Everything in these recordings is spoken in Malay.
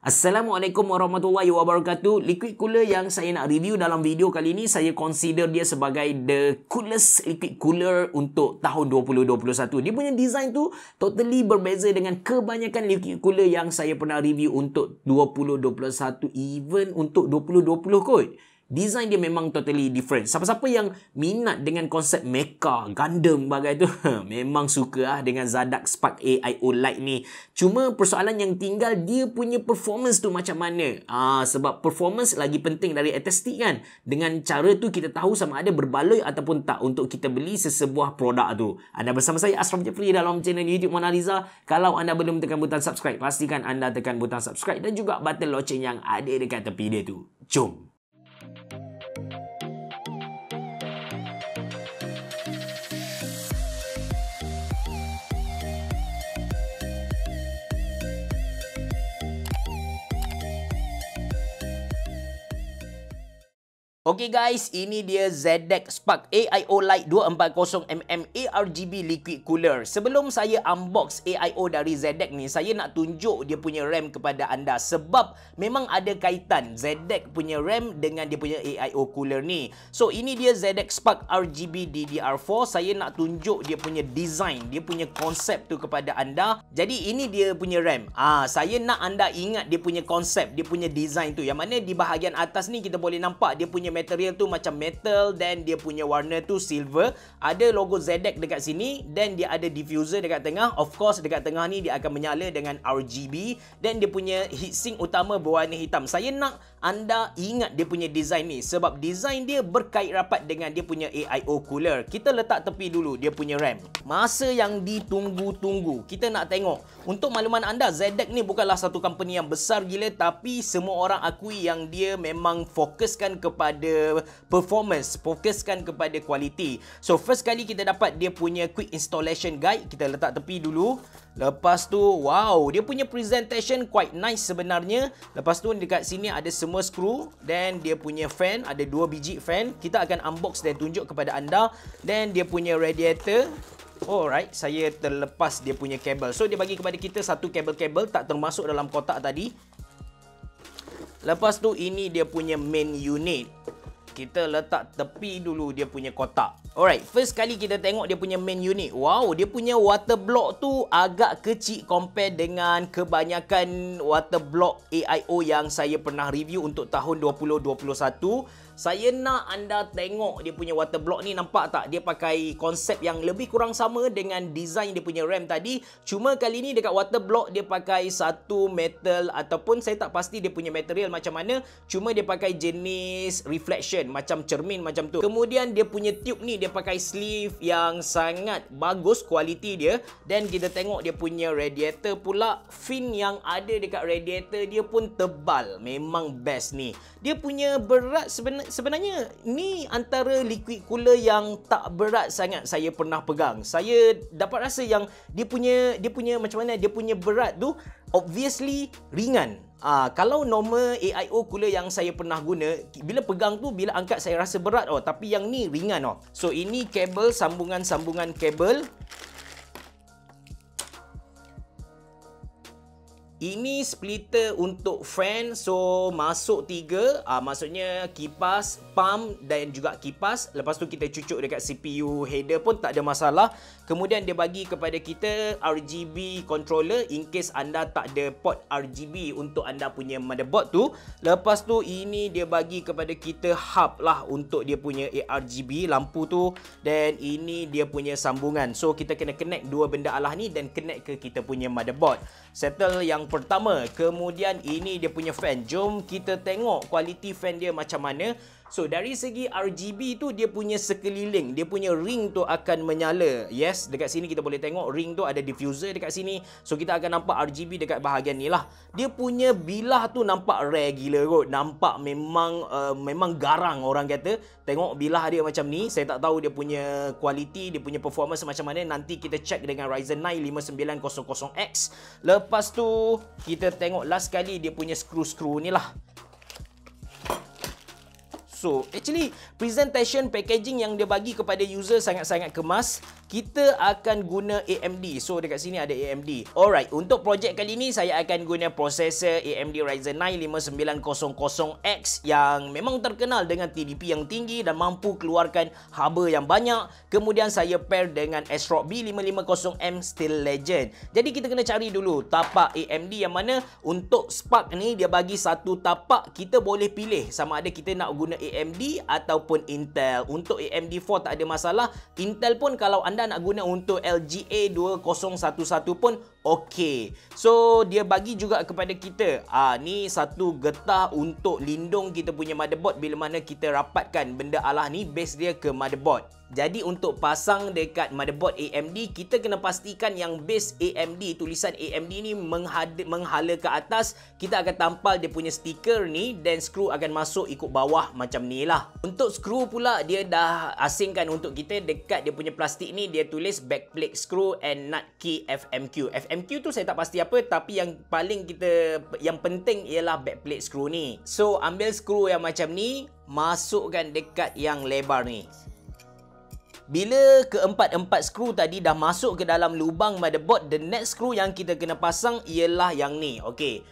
Assalamualaikum warahmatullahi wabarakatuh. Liquid cooler yang saya nak review dalam video kali ini, saya consider dia sebagai the coolest liquid cooler untuk tahun 2021. Dia punya design tu totally berbeza dengan kebanyakan liquid cooler yang saya pernah review untuk 2021, even untuk 2020 kot. Design dia memang totally different. Siapa-siapa yang minat dengan konsep mecha, Gundam bagai tu, memang suka dengan Zadak Spark AIO Lite ni. Cuma persoalan yang tinggal, dia punya performance tu macam mana? Sebab performance lagi penting dari aesthetic kan. Dengan cara tu kita tahu sama ada berbaloi ataupun tak untuk kita beli sesebuah produk tu. Anda bersama saya Ashraf Jeffrey dalam channel YouTube Mona Lisa. Kalau anda belum tekan butang subscribe, pastikan anda tekan butang subscribe dan juga button loceng yang ada dekat tepi dia tu. Jom! Okay guys, ini dia Zadak Spark AIO Lite 240mm ARGB liquid cooler. Sebelum saya unbox AIO dari Zadak ni, saya nak tunjuk dia punya RAM kepada anda sebab memang ada kaitan Zadak punya RAM dengan dia punya AIO cooler ni. So ini dia Zadak Spark RGB DDR4. Saya nak tunjuk dia punya design, dia punya konsep tu kepada anda. Jadi ini dia punya RAM. Saya nak anda ingat dia punya konsep, dia punya design tu. Yang mana di bahagian atas ni kita boleh nampak dia punya material tu macam metal dan dia punya warna tu silver. Ada logo Zadak dekat sini dan dia ada diffuser dekat tengah. Of course dekat tengah ni dia akan menyala dengan RGB dan dia punya heatsink utama berwarna hitam. Saya nak anda ingat dia punya design ni sebab design dia berkait rapat dengan dia punya AIO cooler. Kita letak tepi dulu dia punya RAM. Masa yang ditunggu-tunggu, kita nak tengok. Untuk makluman anda, Zadak ni bukanlah satu company yang besar gila, tapi semua orang akui yang dia memang fokuskan kepada performance, fokuskan kepada kualiti. So first kali kita dapat dia punya quick installation guide, kita letak tepi dulu. Lepas tu, wow, dia punya presentation quite nice sebenarnya. Lepas tu dekat sini ada semua skru dan dia punya fan, ada 2 biji fan. Kita akan unbox dan tunjuk kepada anda. Dan dia punya radiator. Alright, saya terlepas dia punya kabel. So dia bagi kepada kita satu kabel-kabel tak termasuk dalam kotak tadi. Lepas tu ini dia punya main unit. Kita letak tepi dulu dia punya kotak. Alright, first kali kita tengok dia punya main unit. Wow, dia punya water block tu agak kecil compare dengan kebanyakan water block AIO yang saya pernah review untuk tahun 2021. Saya nak anda tengok dia punya water block ni, nampak tak? Dia pakai konsep yang lebih kurang sama dengan design dia punya RAM tadi. Cuma kali ni dekat water block dia pakai satu metal ataupun saya tak pasti dia punya material macam mana. Cuma dia pakai jenis reflection macam cermin macam tu. Kemudian dia punya tube ni dia pakai sleeve yang sangat bagus kualiti dia. Dan kita tengok dia punya radiator pula. Fin yang ada dekat radiator dia pun tebal. Memang best ni. Dia punya berat sebenarnya ni antara liquid cooler yang tak berat sangat saya pernah pegang. Saya dapat rasa yang dia punya macam mana, dia punya berat tu obviously ringan. Kalau normal AIO cooler yang saya pernah guna, bila pegang tu, bila angkat saya rasa berat tapi yang ni ringan So ini kabel, sambungan-sambungan kabel. Ini splitter untuk fan. So masuk 3, maksudnya kipas, pump dan juga kipas. Lepas tu kita cucuk dekat CPU header pun tak ada masalah. Kemudian dia bagi kepada kita RGB controller in case anda tak ada port RGB untuk anda punya motherboard tu. Lepas tu ini dia bagi kepada kita hub lah untuk dia punya ARGB lampu tu. Dan ini dia punya sambungan. So kita kena connect dua benda alah ni dan connect ke kita punya motherboard. Settle yang pertama. Kemudian ini dia punya fan. Jom kita tengok kualiti fan dia macam mana. So dari segi RGB tu dia punya sekeliling, dia punya ring tu akan menyala. Yes, dekat sini kita boleh tengok ring tu ada diffuser dekat sini. So kita akan nampak RGB dekat bahagian ni lah. Dia punya bilah tu nampak rare gila kot. Nampak memang garang orang kata. Tengok bilah dia macam ni. Saya tak tahu dia punya kualiti, dia punya performance macam mana. Nanti kita check dengan Ryzen 9 5900X. Lepas tu kita tengok last kali dia punya skru-skru ni lah. So actually presentation packaging yang dia bagi kepada user sangat-sangat kemas. Kita akan guna AMD. So dekat sini ada AMD. Alright, untuk projek kali ni saya akan guna prosesor AMD Ryzen 9 5900X yang memang terkenal dengan TDP yang tinggi dan mampu keluarkan haba yang banyak. Kemudian saya pair dengan ASRock B550M Steel Legend. Jadi kita kena cari dulu tapak AMD yang mana. Untuk Spark ni dia bagi satu tapak, kita boleh pilih sama ada kita nak guna AMD ataupun Intel. Untuk AMD 4 tak ada masalah. Intel pun kalau anda nak guna untuk LGA 2011 pun okey. So dia bagi juga kepada kita ni satu getah untuk lindung kita punya motherboard bila mana kita rapatkan benda alah ni base dia ke motherboard. Jadi untuk pasang dekat motherboard AMD, kita kena pastikan yang base AMD, tulisan AMD ni menghala ke atas. Kita akan tampal dia punya stiker ni dan skru akan masuk ikut bawah macam ni lah. Untuk skru pula dia dah asingkan untuk kita dekat dia punya plastik ni, dia tulis backplate screw and nut key FMQ. FMQ tu saya tak pasti apa, tapi yang yang penting ialah backplate screw ni. So ambil skru yang macam ni, masukkan dekat yang lebar ni. Bila keempat-empat skru tadi dah masuk ke dalam lubang motherboard, the next skru yang kita kena pasang ialah yang ni. Okey.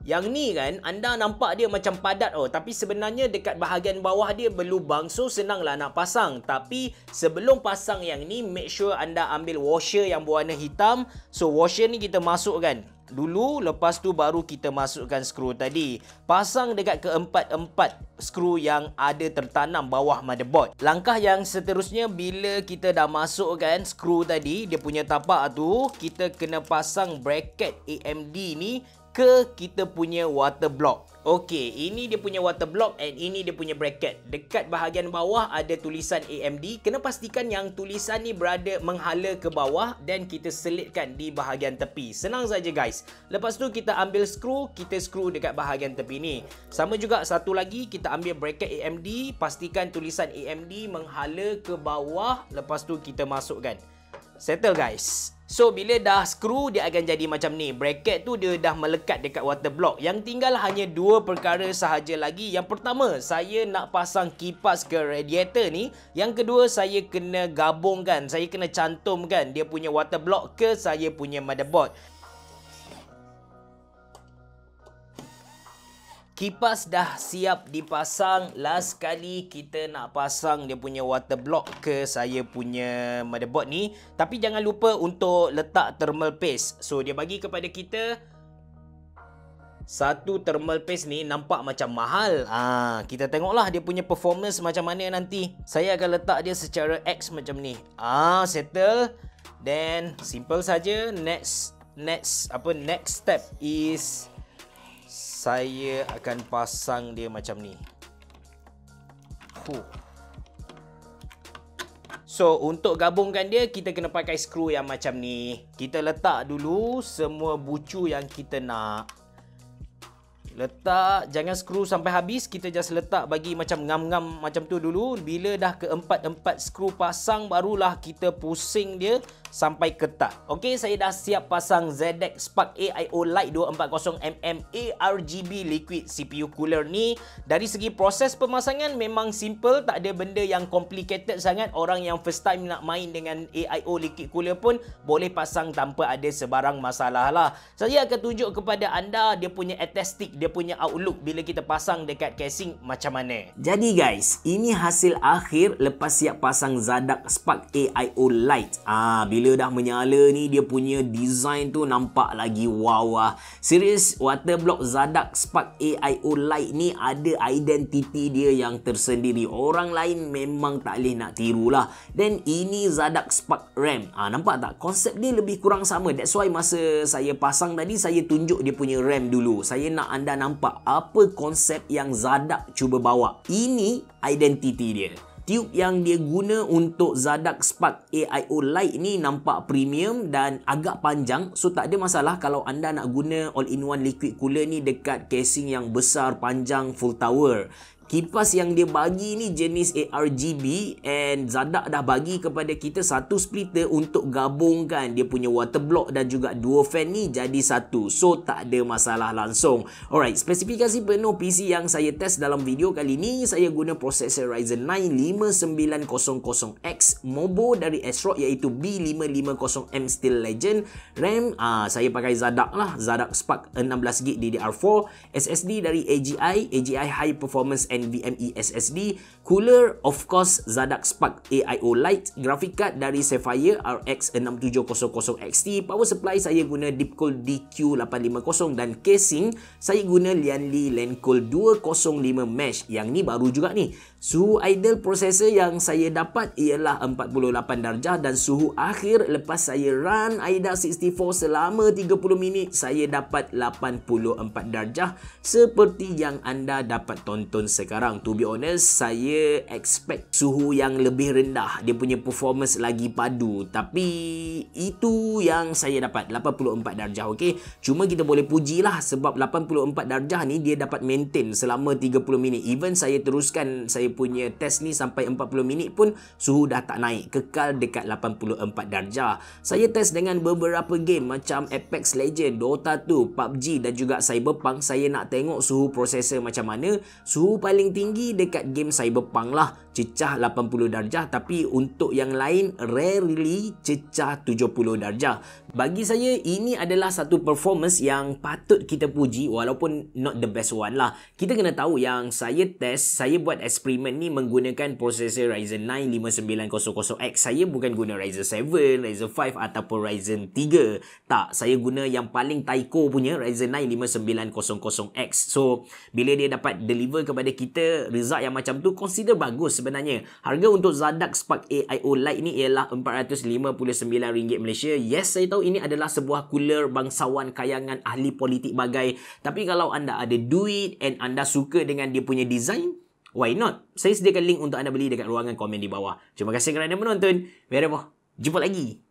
Yang ni kan, anda nampak dia macam padat tapi sebenarnya dekat bahagian bawah dia berlubang, so senanglah nak pasang. Tapi sebelum pasang yang ni, make sure anda ambil washer yang berwarna hitam. So washer ni kita masukkan dulu, lepas tu baru kita masukkan skru tadi. Pasang dekat keempat-empat skru yang ada tertanam bawah motherboard. Langkah yang seterusnya, bila kita dah masukkan skru tadi, dia punya tapak tu, kita kena pasang bracket AMD ni ke kita punya water block. Okey, ini dia punya water block and ini dia punya bracket. Dekat bahagian bawah ada tulisan AMD. Kena pastikan yang tulisan ni berada menghala ke bawah dan kita selitkan di bahagian tepi. Senang saja guys. Lepas tu kita ambil skru, kita skru dekat bahagian tepi ni. Sama juga satu lagi, kita ambil bracket AMD, pastikan tulisan AMD menghala ke bawah. Lepas tu kita masukkan. Settle guys. So bila dah skru, dia akan jadi macam ni. Bracket tu dia dah melekat dekat water block. Yang tinggal hanya dua perkara sahaja lagi. Yang pertama, saya nak pasang kipas ke radiator ni. Yang kedua, saya kena gabungkan, saya kena cantumkan dia punya water block ke saya punya motherboard. Kipas dah siap dipasang. Last kali kita nak pasang dia punya water block ke saya punya motherboard ni. Tapi jangan lupa untuk letak thermal paste. So dia bagi kepada kita satu thermal paste ni, nampak macam mahal. Kita tengoklah dia punya performance macam mana nanti. Saya akan letak dia secara X macam ni. Settle. Then simple saja. Next step is saya akan pasang dia macam ni. So untuk gabungkan dia, kita kena pakai skru yang macam ni. Kita letak dulu semua bucu yang kita nak. Letak, jangan skru sampai habis. Kita just letak bagi macam ngam-ngam macam tu dulu. Bila dah keempat-empat skru pasang, barulah kita pusing dia sampai ketat. Okey, saya dah siap pasang ZX Spark AIO Lite 240mm ARGB liquid CPU cooler ni. Dari segi proses pemasangan memang simple, tak ada benda yang complicated sangat. Orang yang first time nak main dengan AIO liquid cooler pun boleh pasang tanpa ada sebarang masalah lah. Saya akan tunjuk kepada anda dia punya aesthetic, dia punya outlook bila kita pasang dekat casing macam mana. Jadi guys, ini hasil akhir lepas siap pasang ZX Spark AIO Lite. Bila dah menyala ni, dia punya design tu nampak lagi wow lah. Serius, water block ZX Spark AIO Lite ni ada identiti dia yang tersendiri. Orang lain memang tak boleh nak tiru lah. Dan ini ZX Spark RAM. Nampak tak? Konsep dia lebih kurang sama. That's why masa saya pasang tadi, saya tunjuk dia punya RAM dulu. Saya nak anda nampak apa konsep yang ZX cuba bawa. Ini identiti dia. Tube yang dia guna untuk ZX Spark AIO Lite ni nampak premium dan agak panjang. So tak ada masalah kalau anda nak guna all-in-one liquid cooler ni dekat casing yang besar, panjang, full tower. Kipas yang dia bagi ni jenis ARGB, and Zadak dah bagi kepada kita satu splitter untuk gabungkan dia punya water block dan juga dua fan ni jadi satu. So tak ada masalah langsung. Alright, spesifikasi penuh PC yang saya test dalam video kali ni, saya guna prosesor Ryzen 9 5900X Mobo dari ASRock iaitu B550M Steel Legend. RAM saya pakai Zadak lah, Zadak Spark 16GB DDR4. SSD dari AGI High Performance NVMe SSD. Cooler of course Zadak Spark AIO Lite. Graphic card dari Sapphire RX 6700 XT. Power supply saya guna Deepcool DQ850 dan casing saya guna Lianli Lencool 205 Mesh. Yang ni baru juga ni. Suhu idle prosesor yang saya dapat ialah 48 darjah dan suhu akhir lepas saya run AIDA 64 selama 30 minit saya dapat 84 darjah seperti yang anda dapat tonton sekarang. To be honest, saya expect suhu yang lebih rendah, dia punya performance lagi padu, tapi itu yang saya dapat 84 darjah. Okey, cuma kita boleh pujilah sebab 84 darjah ni dia dapat maintain selama 30 minit. Even saya teruskan saya punya test ni sampai 40 minit pun suhu dah tak naik, kekal dekat 84 darjah. Saya test dengan beberapa game macam Apex Legends, Dota 2, PUBG dan juga Cyberpunk. Saya nak tengok suhu prosesor macam mana. Suhu paling tinggi dekat game Cyberpunk lah, cecah 80 darjah, tapi untuk yang lain rarely cecah 70 darjah. Bagi saya ini adalah satu performance yang patut kita puji walaupun not the best one lah. Kita kena tahu yang saya test, saya buat eksperimen ni menggunakan prosesor Ryzen 9 5900X. Saya bukan guna Ryzen 7, Ryzen 5 ataupun Ryzen 3. Tak, saya guna yang paling taiko punya Ryzen 9 5900X. So, bila dia dapat deliver kepada kita result yang macam tu, consider bagus sebenarnya. Harga untuk Zadak Spark AIO Lite ni ialah RM459 Malaysia. Yes, saya tahu ini adalah sebuah cooler bangsawan kayangan ahli politik bagai. Tapi kalau anda ada duit and anda suka dengan dia punya design, why not? Saya sediakan link untuk anda beli dekat ruangan komen di bawah. Terima kasih kerana menonton. Jumpa lagi.